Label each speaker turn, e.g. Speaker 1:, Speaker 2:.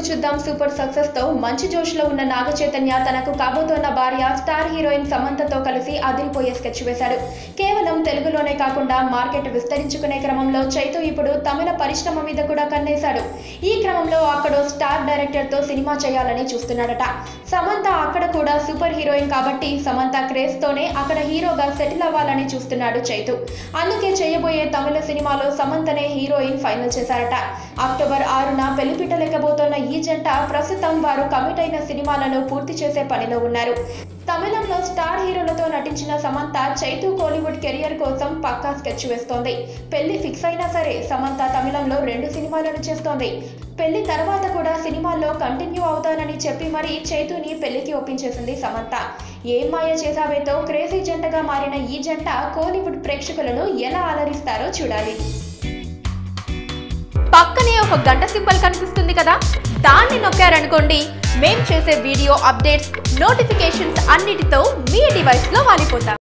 Speaker 1: చూద్దాం super success తో మంచి జోష్లో ఉన్న నాగ చైతన్య తనకు కాబోతున్న భార్య స్టార్ హీరోయిన్ సమంతతో కలిసి అదిరిపోయే స్కెచ్ వేశాడు. కేవలం తెలుగులోనే కాకుండా మార్కెట్ విస్తరించుకునే క్రమంలో చైతు ఇప్పుడు తమిళ పరిశ్రమ మీద కూడా కన్నేశాడు. ఈ క్రమంలో అక్కడ స్టార్ డైరెక్టర్ తో సినిమా చేయాలని చూస్తున్నాడట. సమంత అక్కడ కూడా సూపర్ హీరోయిన్ కాబట్టి సమంత క్రేజ్ తోనే అక్కడ హీరోగా సెటిల్ అవ్వాలని చూస్తున్నాడు చైతు. అందుకే చేయబోయే తమిళ సినిమాలో సమంతనే హీరోయిన్ ఫైనల్ చేశారట. అక్టోబర్ 6న పెళ్లిపీటలెక్కబోతున్న ఈ జంట ప్రస్తుతం వారు కమిట్ అయిన సినిమాలను పూర్తి చేసే పనిలో ఉన్నారు. తమిళంలో స్టార్ హీరోలతో నటించిన సమంత చైతు కోలీవుడ్ కెరియర్ కోసం పక్కా స్కెచ్ వేస్తోంది. పెళ్లి ఫిక్స్ అయినా సరే సమంత తమిళంలో 2 సినిమాలను చేస్తోంది. పెళ్లి తర్వాత కూడా సినిమాల్లో కంటిన్యూ అవుతానని చెప్పి మరీ చైతుని పెళ్లికి ఒప్పించేసింది సమంత. ఏం మాయ చేసావేతో క్రేజీ జంటగా మారిన ఈ జంట కోలీవుడ్ ప్రేక్షకులను ఎలా అలరిస్తారో చూడాలి.
Speaker 2: పక్కనే ఒక గంట సింబల్ కనిపిస్తుంది కదా, దాన్ని నొక్కారనుకోండి మేం చేసే వీడియో అప్డేట్స్, నోటిఫికేషన్స్ అన్నిటితో మీ డివైస్లో వాలిపోతాం.